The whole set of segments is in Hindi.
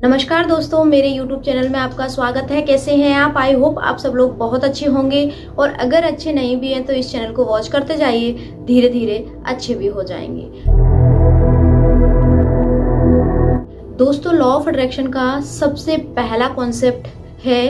नमस्कार दोस्तों, मेरे YouTube चैनल में आपका स्वागत है। कैसे हैं आप? आई होप आप सब लोग बहुत अच्छे होंगे और अगर अच्छे नहीं भी हैं तो इस चैनल को वॉच करते जाइए, धीरे धीरे अच्छे भी हो जाएंगे। दोस्तों, लॉ ऑफ अट्रैक्शन का सबसे पहला कॉन्सेप्ट है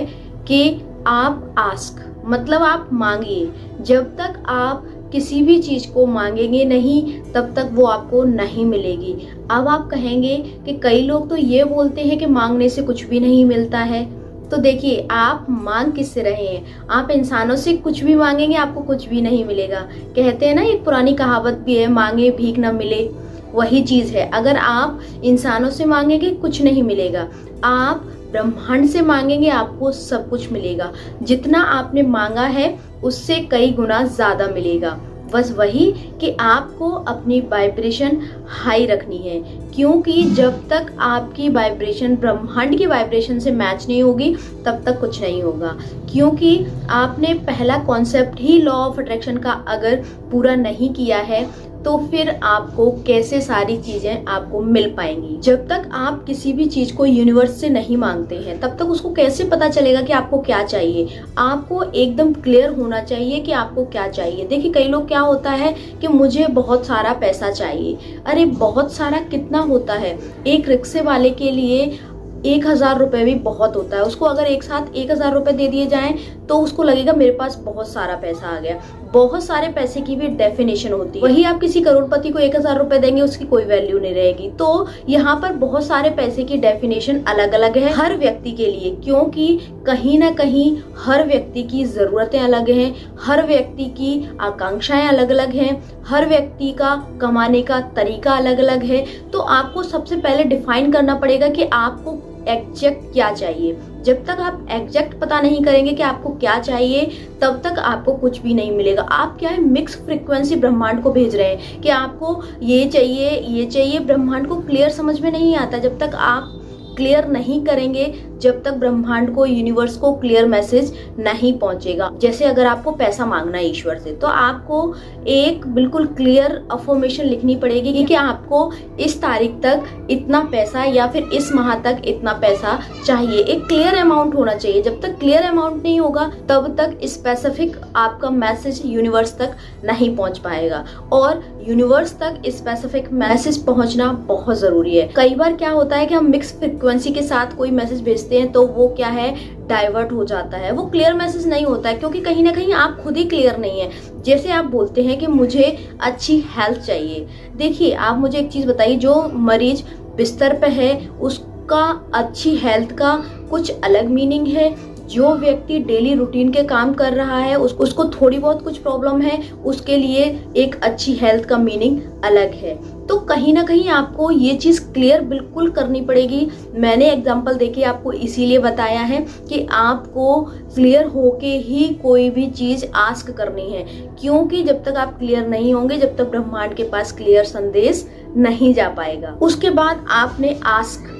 कि आप आस्क, मतलब आप मांगिए। जब तक आप किसी भी चीज को मांगेंगे नहीं तब तक वो आपको नहीं मिलेगी। अब आप कहेंगे कि कई लोग तो ये बोलते हैं कि मांगने से कुछ भी नहीं मिलता है। तो देखिए, आप मांग किससे रहे हैं? आप इंसानों से कुछ भी मांगेंगे आपको कुछ भी नहीं मिलेगा। कहते हैं ना, एक पुरानी कहावत भी है, मांगे भीख न मिले। वही चीज है, अगर आप इंसानों से मांगेंगे कुछ नहीं मिलेगा, आप ब्रह्मांड से मांगेंगे आपको सब कुछ मिलेगा। जितना आपने मांगा है उससे कई गुना ज्यादा मिलेगा। बस वही कि आपको अपनी वाइब्रेशन हाई रखनी है, क्योंकि जब तक आपकी वाइब्रेशन ब्रह्मांड की वाइब्रेशन से मैच नहीं होगी तब तक कुछ नहीं होगा। क्योंकि आपने पहला concept he law of attraction का अगर पूरा नहीं किया है तो फिर आपको कैसे सारी चीजें आपको मिल पाएंगी। जब तक आप किसी भी चीज को यूनिवर्स से नहीं मांगते हैं तब तक उसको कैसे पता चलेगा कि आपको क्या चाहिए। आपको एकदम क्लियर होना चाहिए कि आपको क्या चाहिए। देखिए, कई लोग क्या होता है कि मुझे बहुत सारा पैसा चाहिए। अरे बहुत सारा कितना होता है? एक रिक्शे वाले के लिए 1,000 रुपए भी बहुत होता है। उसको अगर एक साथ 1,000 रुपए दे दिए जाएं तो उसको लगेगा मेरे पास बहुत सारा पैसा आ गया। बहुत सारे पैसे की भी डेफिनेशन होती है। वही आप किसी करोड़पति को 1,000 रुपए देंगे, उसकी कोई वैल्यू नहीं रहेगी। तो यहाँ पर बहुत सारे पैसे की डेफिनेशन अलग अलग है हर व्यक्ति के लिए, क्योंकि कहीं ना कहीं हर व्यक्ति की जरूरतें अलग हैं, हर व्यक्ति की आकांक्षाएं अलग अलग हैं, हर व्यक्ति का कमाने का तरीका अलग अलग है। तो आपको सबसे पहले डिफाइन करना पड़ेगा कि आपको एग्जैक्ट क्या चाहिए। जब तक आप एग्जैक्ट पता नहीं करेंगे कि आपको क्या चाहिए तब तक आपको कुछ भी नहीं मिलेगा। आप क्या है, मिक्स फ्रीक्वेंसी ब्रह्मांड को भेज रहे हैं कि आपको ये चाहिए ये चाहिए। ब्रह्मांड को क्लियर समझ में नहीं आता। जब तक आप क्लियर नहीं करेंगे, जब तक ब्रह्मांड को, यूनिवर्स को क्लियर मैसेज नहीं पहुंचेगा। जैसे अगर आपको पैसा मांगना है ईश्वर से तो आपको एक बिल्कुल क्लियर अफर्मेशन लिखनी पड़ेगी कि आपको इस तारीख तक इतना पैसा या फिर इस माह तक इतना पैसा चाहिए। एक क्लियर अमाउंट होना चाहिए। जब तक क्लियर अमाउंट नहीं होगा तब तक स्पेसिफिक आपका मैसेज यूनिवर्स तक नहीं पहुंच पाएगा। और यूनिवर्स तक स्पेसिफिक मैसेज पहुंचना बहुत जरूरी है। कई बार क्या होता है कि हम मिक्स फ्रीक्वेंसी के साथ कोई मैसेज भेजते हैं तो वो क्या है, डाइवर्ट हो जाता है। वो क्लियर मैसेज नहीं होता है, क्योंकि कहीं ना कहीं आप खुद ही क्लियर नहीं है। जैसे आप बोलते हैं कि मुझे अच्छी हेल्थ चाहिए। देखिए, आप मुझे एक चीज बताइए, जो मरीज बिस्तर पे है उसका अच्छी हेल्थ का कुछ अलग मीनिंग है। जो व्यक्ति डेली रूटीन के काम कर रहा है उसको थोड़ी बहुत कुछ प्रॉब्लम है, उसके लिए एक अच्छी हेल्थ का मीनिंग अलग है। तो कहीं ना कहीं आपको ये चीज क्लियर बिल्कुल करनी पड़ेगी। मैंने एग्जांपल देके आपको इसीलिए बताया है कि आपको क्लियर होके ही कोई भी चीज आस्क करनी है, क्योंकि जब तक आप क्लियर नहीं होंगे, जब तक ब्रह्मांड के पास क्लियर संदेश नहीं जा पाएगा। उसके बाद आपने आस्क,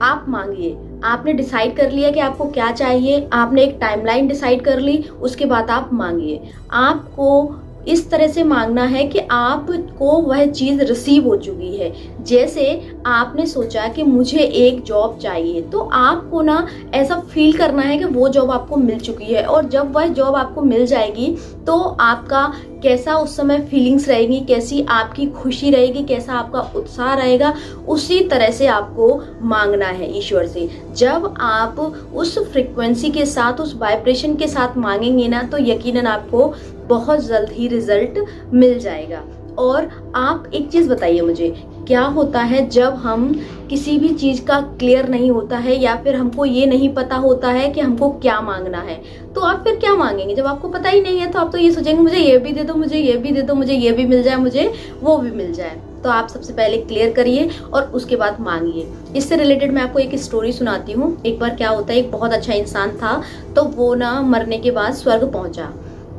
आप मांगिए। आपने डिसाइड कर लिया कि आपको क्या चाहिए, आपने एक टाइमलाइन डिसाइड कर ली, उसके बाद आप मांगिए। आपको इस तरह से मांगना है कि आपको वह चीज रिसीव हो चुकी है। जैसे आपने सोचा कि मुझे एक जॉब चाहिए, तो आपको ना ऐसा फील करना है कि वो जॉब आपको मिल चुकी है। और जब वह जॉब आपको मिल जाएगी तो आपका कैसा उस समय फीलिंग्स रहेगी, कैसी आपकी खुशी रहेगी, कैसा आपका उत्साह रहेगा, उसी तरह से आपको मांगना है ईश्वर से। जब आप उस फ्रीक्वेंसी के साथ, उस वाइब्रेशन के साथ मांगेंगे ना, तो यकीनन आपको बहुत जल्द ही रिजल्ट मिल जाएगा। और आप एक चीज बताइए मुझे, क्या होता है जब हम किसी भी चीज का क्लियर नहीं होता है या फिर हमको ये नहीं पता होता है कि हमको क्या मांगना है, तो आप फिर क्या मांगेंगे? जब आपको पता ही नहीं है तो आप तो ये सोचेंगे मुझे ये भी दे दो, मुझे ये भी दे दो, मुझे ये भी मिल जाए, मुझे वो भी मिल जाए। तो आप सबसे पहले क्लियर करिए और उसके बाद मांगिए। इससे रिलेटेड मैं आपको एक स्टोरी सुनाती हूँ। एक बार क्या होता है, एक बहुत अच्छा इंसान था, तो वो ना मरने के बाद स्वर्ग पहुंचा।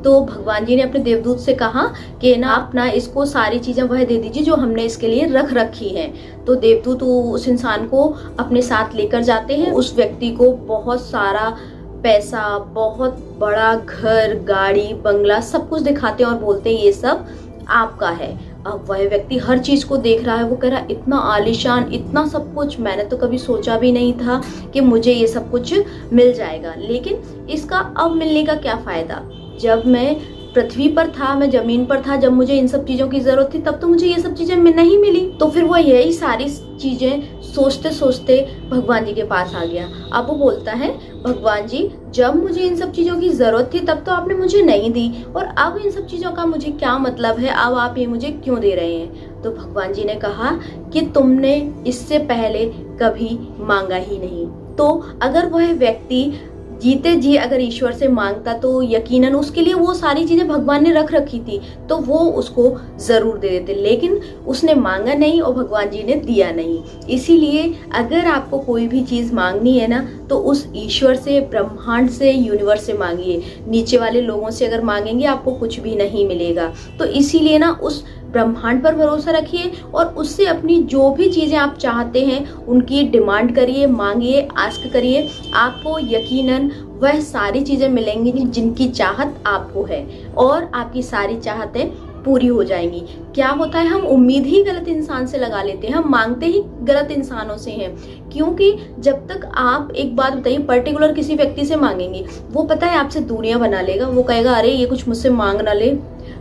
तो भगवान जी ने अपने देवदूत से कहा कि ना आप ना इसको सारी चीजें वह दे दीजिए जो हमने इसके लिए रख रखी है। तो देवदूत उस इंसान को अपने साथ लेकर जाते हैं। उस व्यक्ति को बहुत सारा पैसा, बहुत बड़ा घर, गाड़ी, बंगला, सब कुछ दिखाते हैं और बोलते हैं ये सब आपका है। अब वह व्यक्ति हर चीज को देख रहा है, वो कह रहा है इतना आलीशान, इतना सब कुछ, मैंने तो कभी सोचा भी नहीं था कि मुझे ये सब कुछ मिल जाएगा। लेकिन इसका अब मिलने का क्या फायदा, जब मैं पृथ्वी पर था, मैं जमीन पर था, जब मुझे इन सब चीजों की जरूरत थी तब तो मुझे ये सब चीजें नहीं मिली। तो फिर वो यही सारी चीजें सोचते सोचते भगवान जी के पास आ गया। अब वो बोलता है, भगवान जी जब मुझे इन सब चीजों की जरूरत थी तब तो आपने मुझे नहीं दी, और अब इन सब चीजों का मुझे क्या मतलब है, अब आप ये मुझे क्यों दे रहे हैं। तो भगवान जी ने कहा कि तुमने इससे पहले कभी मांगा ही नहीं। तो अगर वह व्यक्ति जीते जी अगर ईश्वर से मांगता तो यकीनन उसके लिए वो सारी चीजें भगवान ने रख रखी थी, तो वो उसको जरूर दे देते, लेकिन उसने मांगा नहीं और भगवान जी ने दिया नहीं। इसीलिए अगर आपको कोई भी चीज मांगनी है ना, तो उस ईश्वर से, ब्रह्मांड से, यूनिवर्स से मांगिए। नीचे वाले लोगों से अगर मांगेंगे आपको कुछ भी नहीं मिलेगा। तो इसीलिए ना उस ब्रह्मांड पर भरोसा रखिए और उससे अपनी जो भी चीजें आप चाहते हैं उनकी डिमांड करिए, मांगिए, आस्क करिए। आपको यकीनन वह सारी चीजें मिलेंगी जिनकी चाहत आपको है, और आपकी सारी चाहतें पूरी हो जाएंगी। क्या होता है, हम उम्मीद ही गलत इंसान से लगा लेते हैं, हम मांगते ही गलत इंसानों से हैं। क्योंकि जब तक आप, एक बात बताइए, पर्टिकुलर किसी व्यक्ति से मांगेंगे, वो पता है आपसे दूरियां बना लेगा। वो कहेगा अरे ये कुछ मुझसे मांग ना ले।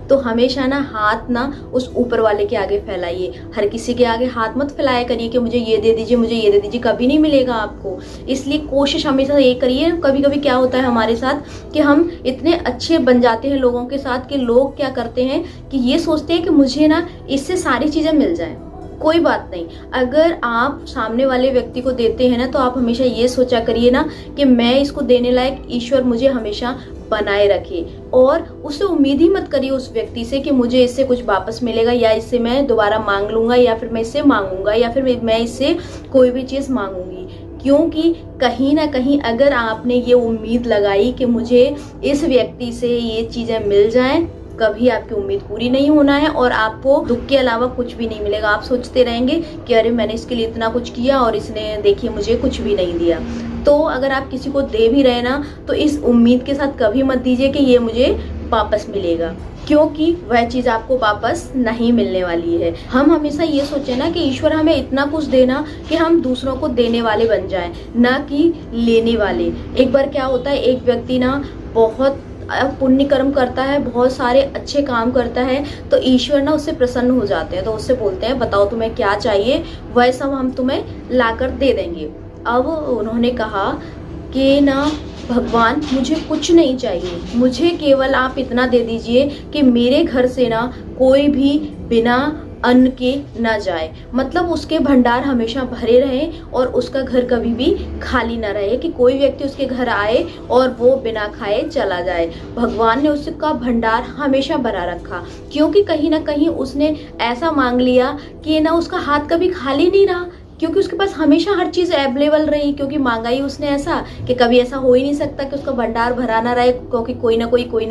तो हमेशा ना हाथ ना उस ऊपर वाले के आगे फैलाइए, हर किसी के आगे हाथ मत फैलाया करिए कि मुझे ये दे दीजिए, मुझे ये दे दीजिए, कभी नहीं मिलेगा आपको। इसलिए कोशिश हमेशा ये करिए। कभी कभी क्या होता है हमारे साथ कि हम इतने अच्छे बन जाते हैं लोगों के साथ कि लोग क्या करते हैं कि ये सोचते हैं कि मुझे ना इससे सारी चीजें मिल जाएं। कोई बात नहीं, अगर आप सामने वाले व्यक्ति को देते हैं ना, तो आप हमेशा ये सोचा करिए ना कि मैं इसको देने लायक ईश्वर मुझे हमेशा बनाए रखे, और उससे उम्मीद ही मत करिए उस व्यक्ति से कि मुझे इससे कुछ वापस मिलेगा, या इससे मैं दोबारा मांग लूंगा, या फिर मैं इससे मांगूंगा, या फिर मैं इससे कोई भी चीज मांगूंगी। क्योंकि कहीं ना कहीं अगर आपने ये उम्मीद लगाई कि मुझे इस व्यक्ति से ये चीजें मिल जाएं, कभी आपकी उम्मीद पूरी नहीं होना है और आपको दुख के अलावा कुछ भी नहीं मिलेगा। आप सोचते रहेंगे कि अरे मैंने इसके लिए इतना कुछ किया और इसने देखिए मुझे कुछ भी नहीं दिया। तो अगर आप किसी को दे भी रहे ना, तो इस उम्मीद के साथ कभी मत दीजिए कि ये मुझे वापस मिलेगा, क्योंकि वह चीज आपको वापस नहीं मिलने वाली है। हम हमेशा ये सोचे ना कि ईश्वर हमें इतना कुछ देना कि हम दूसरों को देने वाले बन जाएं, ना कि लेने वाले। एक बार क्या होता है, एक व्यक्ति ना बहुत पुण्य कर्म करता है, बहुत सारे अच्छे काम करता है, तो ईश्वर ना उससे प्रसन्न हो जाते हैं। तो उससे बोलते हैं बताओ तुम्हें क्या चाहिए, वह सब हम तुम्हें लाकर दे देंगे। अब उन्होंने कहा कि ना भगवान मुझे कुछ नहीं चाहिए, मुझे केवल आप इतना दे दीजिए कि मेरे घर से ना कोई भी बिना अन्न के न जाए, मतलब उसके भंडार हमेशा भरे रहें और उसका घर कभी भी खाली न रहे, कि कोई व्यक्ति उसके घर आए और वो बिना खाए चला जाए। भगवान ने उसका भंडार हमेशा भरा रखा, क्योंकि कहीं ना कहीं उसने ऐसा मांग लिया कि ना उसका हाथ कभी खाली नहीं रहा, क्योंकि उसके पास हमेशा हर चीज अवेलेबल रही। क्योंकि मांगा ही उसने ऐसा कि कभी ऐसा हो ही नहीं सकता कि उसका भंडार भरा ना रहे, क्योंकि कोई ना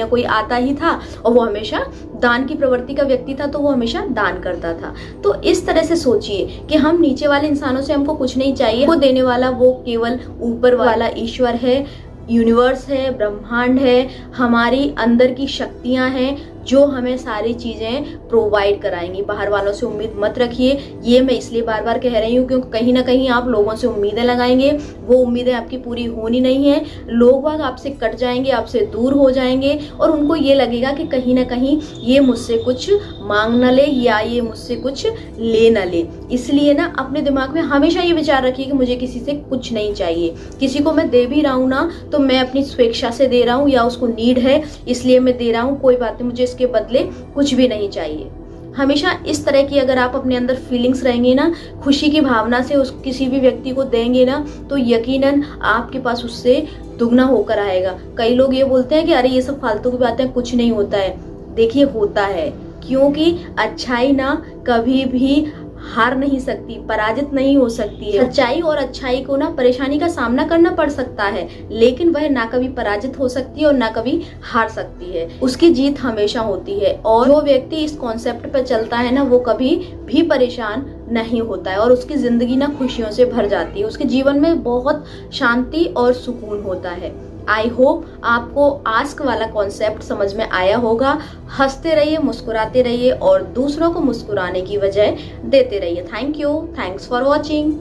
कोई आता ही था, और वो हमेशा दान की प्रवृत्ति का व्यक्ति था, तो वो हमेशा दान करता था। तो इस तरह से सोचिए कि हम नीचे वाले इंसानों से हमको कुछ नहीं चाहिए, वो देने वाला वो केवल ऊपर वाला ईश्वर है, यूनिवर्स है, ब्रह्मांड है, हमारी अंदर की शक्तियां हैं जो हमें सारी चीजें प्रोवाइड कराएंगी। बाहर वालों से उम्मीद मत रखिए। ये मैं इसलिए बार बार कह रही हूँ क्योंकि कहीं ना कहीं आप लोगों से उम्मीदें लगाएंगे, वो उम्मीदें आपकी पूरी होनी नहीं है। लोग बाग आपसे कट जाएंगे, आपसे दूर हो जाएंगे, और उनको ये लगेगा कि कहीं ना कहीं ये मुझसे कुछ मांग न ले या ये मुझसे कुछ ले न ले। इसलिए ना अपने दिमाग में हमेशा ये विचार रखिए कि मुझे किसी से कुछ नहीं चाहिए। किसी को मैं दे भी रहा हूँ ना, तो मैं अपनी स्वेच्छा से दे रहा हूँ या उसको नीड है इसलिए मैं दे रहा हूँ, कोई बात नहीं, मुझे इसके बदले कुछ भी नहीं चाहिए। हमेशा इस तरह की अगर आप अपने अंदर फीलिंग्स रहेंगे ना, खुशी की भावना से उस किसी भी व्यक्ति को देंगे ना, तो यकीनन आपके पास उससे दुगना होकर आएगा। कई लोग ये बोलते हैं कि अरे ये सब फालतू की बातें, कुछ नहीं होता है। देखिए होता है, क्योंकि अच्छाई ना कभी भी हार नहीं सकती, पराजित नहीं हो सकती है। सच्चाई और अच्छाई को ना परेशानी का सामना करना पड़ सकता है, लेकिन वह ना कभी पराजित हो सकती है और ना कभी हार सकती है। उसकी जीत हमेशा होती है, और जो व्यक्ति इस कॉन्सेप्ट पर चलता है ना, वो कभी भी परेशान नहीं होता है और उसकी जिंदगी ना खुशियों से भर जाती है। उसके जीवन में बहुत शांति और सुकून होता है। आई होप आपको आस्क वाला कॉन्सेप्ट समझ में आया होगा। हंसते रहिए, मुस्कुराते रहिए और दूसरों को मुस्कुराने की वजह देते रहिए। Thank you, thanks for watching.